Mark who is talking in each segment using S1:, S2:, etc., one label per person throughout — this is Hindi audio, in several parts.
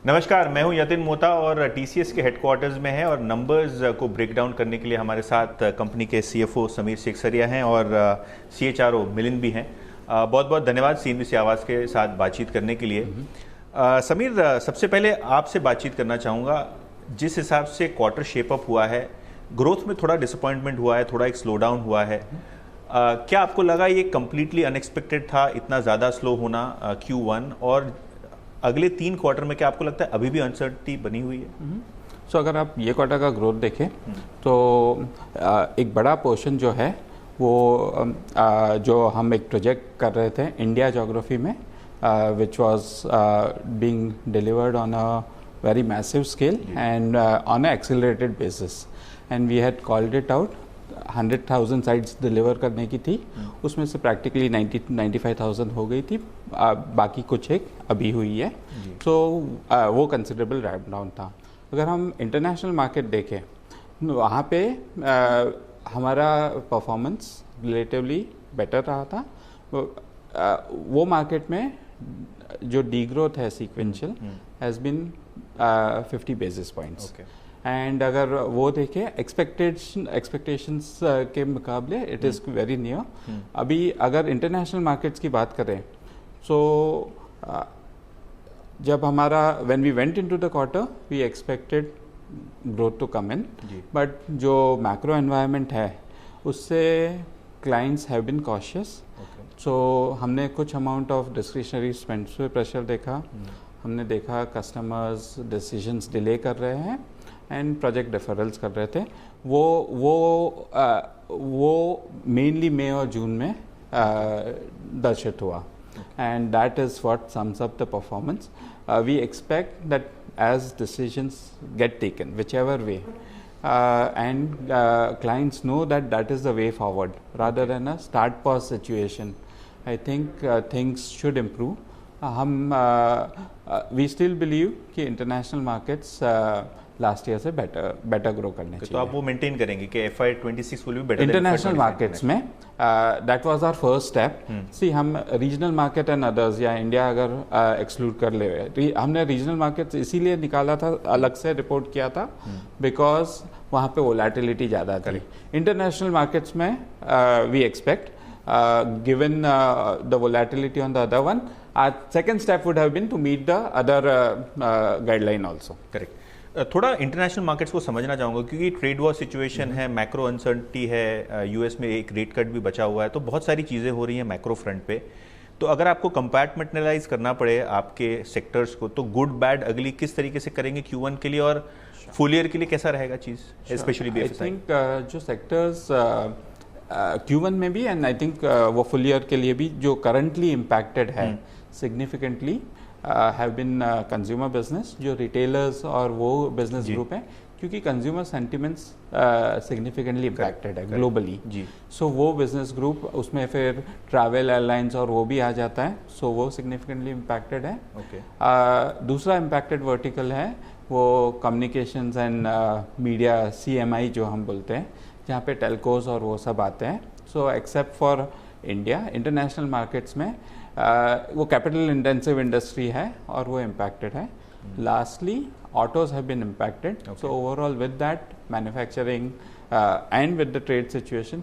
S1: नमस्कार, मैं हूं यतिन मोता और टीसीएस के हेडक्वार्टर्स में है और नंबर्स को ब्रेक डाउन करने के लिए हमारे साथ कंपनी के सीएफओ समीर शेखसरिया हैं और सीएचआरओ मिलिंद भी हैं। बहुत बहुत धन्यवाद सीएनबीसी आवाज़ के साथ बातचीत करने के लिए। समीर, सबसे पहले आपसे बातचीत करना चाहूँगा। जिस हिसाब से क्वार्टर शेप अप हुआ है, ग्रोथ में थोड़ा डिसअपॉइंटमेंट हुआ है, थोड़ा एक स्लो डाउन हुआ है। क्या आपको लगा ये कम्प्लीटली अनएक्सपेक्टेड था, इतना ज़्यादा स्लो होना Q1, और अगले 3 क्वार्टर में क्या आपको लगता है अभी भी अनसर्टिनिटी बनी हुई है?
S2: सो अगर आप ये क्वार्टर का ग्रोथ देखें तो एक बड़ा पोर्शन जो है वो जो हम एक प्रोजेक्ट कर रहे थे इंडिया ज्योग्राफी में, which was being delivered on a very massive scale and on a accelerated basis, and we had called it out. 100,000 sites deliver करने की थी, उसमें से प्रैक्टिकली 90-95,000 हो गई थी, बाकी कुछ एक अभी हुई है। तो वो कंसिडरेबल रैप डाउन था। अगर हम इंटरनेशनल मार्केट देखें, वहाँ पे हमारा परफॉर्मेंस रिलेटिवली बेटर रहा था। वो मार्केट में जो डी ग्रोथ है sequential has been 50 basis points, and अगर वो देखें एक्सपेक्टेशंस के मुकाबले इट इज़ वेरी नियर। अभी अगर इंटरनेशनल मार्केट्स की बात करें, सो जब हमारा when we went into the quarter we expected growth to come in, but जो मैक्रो एनवायरनमेंट है उससे clients have been cautious. So हमने कुछ अमाउंट ऑफ डिस्क्रिशनरी स्पेंड पे प्रेशर देखा, हमने देखा कस्टमर्स डिसीजंस डिले कर रहे हैं एंड प्रोजेक्ट डिफरल्स कर रहे थे। वो मेनली मई और जून में दर्शित हुआ, and that is what sums up the performance. We expect that as decisions get taken which ever एंड clients know that that is the way forward rather than a start pause situation, I think things should improve. We still believe कि international markets लास्ट ईयर से बेटर ग्रो करने चाहिए।
S1: तो आप वो मेंटेन करेंगे कि FY26 will be better
S2: international markets में। That was our first step. See हम रीजनल मार्केट एंड अदर्स या इंडिया अगर एक्सक्लूड कर ले, हमने रीजनल मार्केट्स इसीलिए निकाला था, अलग से रिपोर्ट किया था, बिकॉज वहाँ पे वोलेटिलिटी ज़्यादा थी। इंटरनेशनल मार्केट्स में we expect given the volatility on the other one, our second step would have been to meet the other guideline also.
S1: Correct. थोड़ा इंटरनेशनल मार्केट्स को समझना चाहूँगा, क्योंकि ट्रेड वॉर सिचुएशन है, मैक्रो अनसर्टिनिटी है, यूएस में एक रेट कट भी बचा हुआ है, तो बहुत सारी चीज़ें हो रही हैं मैक्रो फ्रंट पे। तो अगर आपको कंपार्टमेंटलाइज करना पड़े आपके सेक्टर्स को, तो गुड बैड अगली किस तरीके से करेंगे Q1 के लिए और फुल ईयर के लिए कैसा रहेगा चीज़, स्पेशली BFSI?
S2: आई थिंक जो सेक्टर्स Q1 में भी एंड आई थिंक वो फुल ईयर के लिए भी जो करंटली इम्पैक्टेड है significantly have been consumer business, जो रिटेलर्स और वो बिजनेस ग्रुप है, क्योंकि कंज्यूमर सेंटिमेंट्स सिग्निफिकेंटली इम्पैक्टेड है ग्लोबली। सो वो बिजनेस ग्रुप, उसमें फिर ट्रैवल एयरलाइंस और वो भी आ जाता है, सो वो सिग्निफिकेंटली इम्पैक्टेड है। दूसरा इम्पैक्टेड वर्टिकल है वो कम्युनिकेशंस एंड मीडिया, CMI जो हम बोलते हैं, जहाँ पे टेलकोज और वो सब आते हैं। So except for India, international markets में वो कैपिटल इंटेंसिव इंडस्ट्री है और वो इम्पैक्टेड है। Lastly autos have been impacted. So overall with that manufacturing and with the trade situation,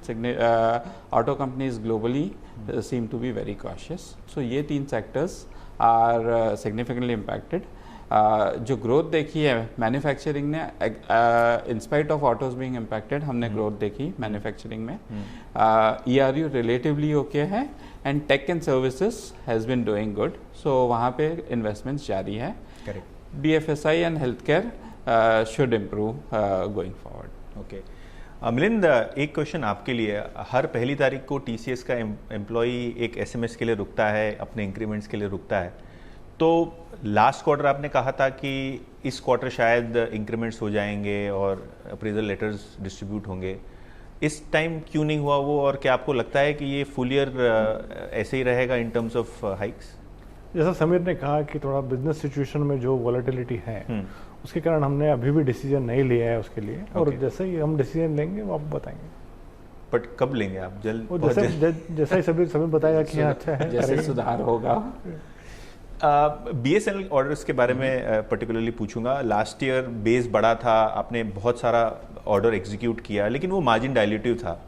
S2: auto companies globally seem to be very cautious. So ये 3 सेक्टर्स आर सिग्निफिकेंटली इम्पैक्टेड। जो ग्रोथ देखी है मैन्युफैक्चरिंग ने, in spite of autos being impacted, हमने ग्रोथ देखी मैन्युफैक्चरिंग में। ERU रिलेटिवली ओके है and tech and services has been doing good, so वहाँ पे इन्वेस्टमेंट्स जारी है। BFSI and health care should improve going forward.
S1: Okay Milind, एक क्वेश्चन आपके लिए। हर पहली तारीख को TCS का एम्प्लॉई एक SMS के लिए रुकता है, अपने इंक्रीमेंट्स के लिए रुकता है। तो लास्ट क्वार्टर आपने कहा था कि इस क्वार्टर शायद इंक्रीमेंट्स हो जाएंगे और अप्रेजल लेटर्स डिस्ट्रीब्यूट होंगे, इस टाइम क्यों नहीं हुआ वो, और क्या आपको लगता है कि ये फुल ईयर ऐसे ही रहेगा इन टर्म्स ऑफ हाइक्स?
S3: जैसा समीर ने कहा कि थोड़ा बिजनेस सिचुएशन में जो वॉलेटिलिटी है उसके कारण हमने अभी भी डिसीजन नहीं लिया है उसके लिए, और जैसे ही हम डिसीजन लेंगे वो आपको बताएंगे।
S1: बट कब लेंगे आप? जल्द?
S3: जैसा ही सभी बताएगा कि अच्छा है,
S2: जैसे सुधार होगा।
S1: BSNL ऑर्डर्स के बारे में पर्टिकुलरली पूछूंगा। लास्ट ईयर बेस बड़ा था, आपने बहुत सारा ऑर्डर एग्जीक्यूट किया, लेकिन वो मार्जिन डाइल्यूटिव था।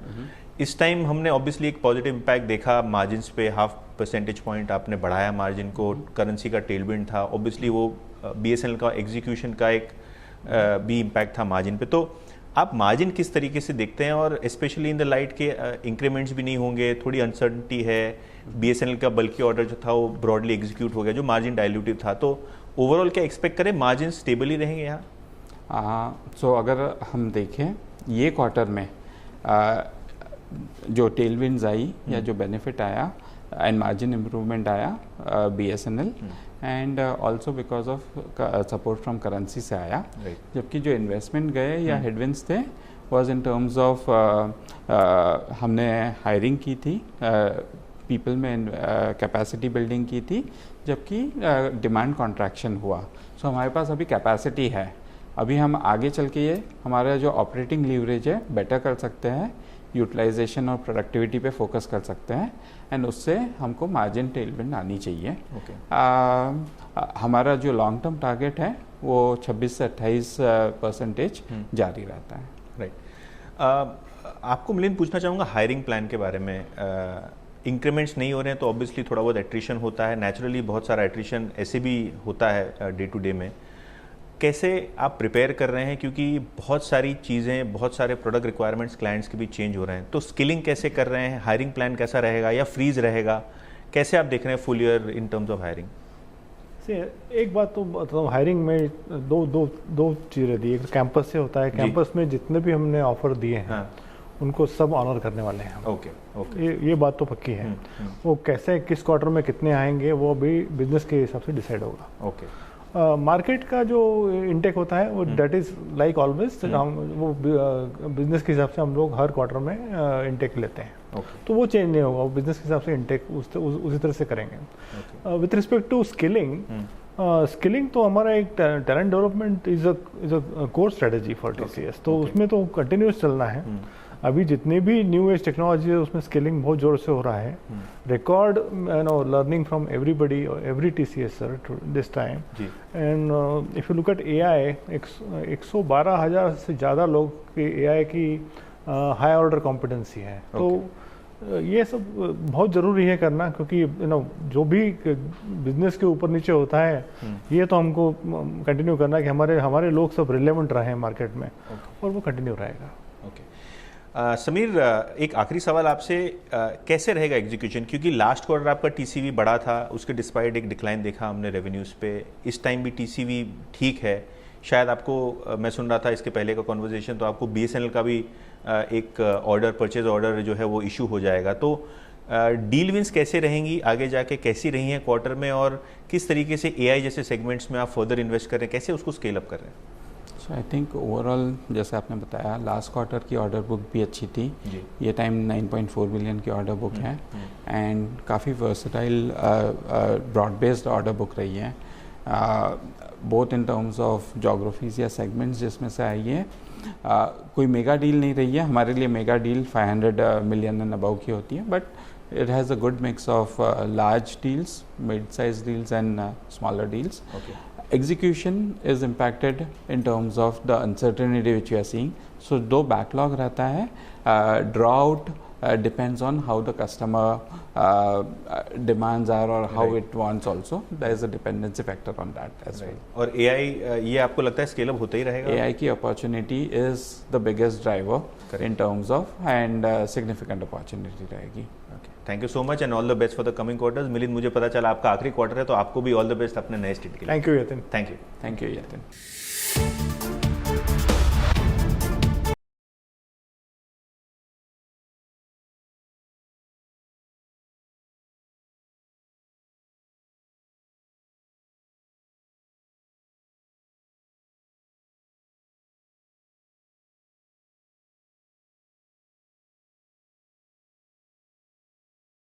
S1: इस टाइम हमने ऑब्वियसली एक पॉजिटिव इम्पैक्ट देखा मार्जिन्स पे, 0.5 परसेंटेज पॉइंट आपने बढ़ाया मार्जिन को, करेंसी का टेलविंड था, ऑब्वियसली वो BSNL का एग्जीक्यूशन का एक भी इम्पैक्ट था मार्जिन पे। तो आप मार्जिन किस तरीके से देखते हैं, और स्पेशली इन द लाइट के इंक्रीमेंट्स भी नहीं होंगे, थोड़ी अनसर्टनिटी है, BSNL का बल्कि ऑर्डर जो था वो ब्रॉडली एग्जीक्यूट हो गया जो मार्जिन डाइल्यूटिव था, तो ओवरऑल क्या एक्सपेक्ट करें, मार्जिन स्टेबल ही रहेंगे यहाँ?
S2: सो अगर हम देखें ये क्वार्टर में जो टेलविंड्स आई या जो बेनिफिट आया एंड मार्जिन इम्प्रूवमेंट आया BSNL and also because of support from currency से आया, जबकि जो इन्वेस्टमेंट गए या हेडविंड्स थे वाज इन टर्म्स ऑफ हमने हायरिंग की थी, पीपल में कैपेसिटी बिल्डिंग की थी, जबकि डिमांड कॉन्ट्रैक्शन हुआ। सो हमारे पास अभी कैपेसिटी है, अभी हम आगे चल के ये हमारा जो ऑपरेटिंग लीवरेज है बेटर कर सकते हैं, यूटिलाइजेशन और प्रोडक्टिविटी पे फोकस कर सकते हैं, एंड उससे हमको मार्जिन टेलविंड आनी चाहिए। हमारा जो लॉन्ग टर्म टारगेट है वो 26 से 28% जारी रहता है।
S1: राइट। आपको मिलिंद पूछना चाहूँगा हायरिंग प्लान के बारे में। इंक्रीमेंट्स नहीं हो रहे हैं तो ऑब्वियसली थोड़ा बहुत एट्रिशन होता है, नेचुरली बहुत सारा एट्रिशन ऐसे भी होता है डे टू डे में। कैसे आप प्रिपेयर कर रहे हैं, क्योंकि बहुत सारी चीज़ें, बहुत सारे प्रोडक्ट रिक्वायरमेंट्स क्लाइंट्स के भी चेंज हो रहे हैं, तो स्किलिंग कैसे कर रहे हैं, हायरिंग प्लान कैसा रहेगा या फ्रीज रहेगा, कैसे आप देख रहे हैं full year in terms of hiring?
S3: एक बात तो बताऊँ, हायरिंग में दो चीज़ें दी। एक कैंपस से होता है, कैंपस में जितने भी हमने ऑफर दिए हैं उनको सब ऑनर करने वाले हैं हम।
S1: ओके।
S3: ये बात तो पक्की है। वो कैसे किस क्वार्टर में कितने आएंगे वो भी बिजनेस के हिसाब से डिसाइड होगा।
S1: ओके।
S3: मार्केट का जो इनटेक होता है वो दैट इज लाइक ऑलवेज, वो बिजनेस के हिसाब से हम लोग हर क्वार्टर में इनटेक लेते हैं। तो वो चेंज नहीं होगा, वो बिजनेस के हिसाब से इनटेक उसी तरह से करेंगे। विथ रिस्पेक्ट टू स्किलिंग तो हमारा एक talent development is a core strategy for TCS, तो उसमें तो कंटिन्यूस चलना है। अभी जितनी भी न्यू एज टेक्नोलॉजी है उसमें स्किलिंग बहुत जोर से हो रहा है। Record learning from everybody, every TCSer this time. And if you look at AI, 112,000 से ज़्यादा लोग की AI की हाई ऑर्डर कॉम्पिटेंसी है। तो ये सब बहुत ज़रूरी है करना, क्योंकि जो भी बिजनेस के ऊपर नीचे होता है ये तो हमको कंटिन्यू करना है कि हमारे लोग सब रिलेवेंट रहे मार्केट में, और वो कंटिन्यू रहेगा।
S1: समीर, एक आखिरी सवाल आपसे, कैसे रहेगा एग्जीक्यूशन, क्योंकि लास्ट क्वार्टर आपका TCV बड़ा था, उसके डिस्पाइट एक डिक्लाइन देखा हमने रेवेन्यूज़ पे। इस टाइम भी TCV ठीक है, शायद आपको, मैं सुन रहा था इसके पहले का कॉन्वर्जेशन, तो आपको BSNL का भी एक ऑर्डर, परचेज ऑर्डर जो है वो इशू हो जाएगा। तो डील विंस कैसे रहेंगी आगे जाके, कैसी रही हैं क्वार्टर में, और किस तरीके से AI जैसे सेगमेंट्स में आप फर्दर इन्वेस्ट कर रहे हैं, कैसे उसको स्केल अप कर रहे हैं?
S2: सो आई थिंक ओवरऑल जैसे आपने बताया लास्ट क्वार्टर की ऑर्डर बुक भी अच्छी थी। ये टाइम 9.4 बिलियन की ऑर्डर बुक है, एंड काफ़ी versatile broad based order book रही है, both in terms of geographies या सेगमेंट्स जिसमें से आई है। कोई मेगा डील नहीं रही है, हमारे लिए mega deal 500 million and above की होती है, but it has a good mix of large deals, mid-sized deals and smaller deals. Execution is impacted in terms of the uncertainty which you are seeing. So though backlog रहता है, drawout depends on how the customer demands are or how it wants also. There is a dependency factor on that as well.
S1: और AI ये आपको लगता है स्केल अप होता ही रहेगा?
S2: AI की opportunity is the biggest driver in terms of and significant opportunity रहेगी.
S1: Thank you so much and all the best for the coming quarters. Milind, मुझे पता चला आपका आखिरी क्वार्टर है, तो आपको भी ऑल द बेस्ट अपने नए स्टेट के लिए।
S3: Thank you Yatin.
S1: Thank you
S2: Yatin.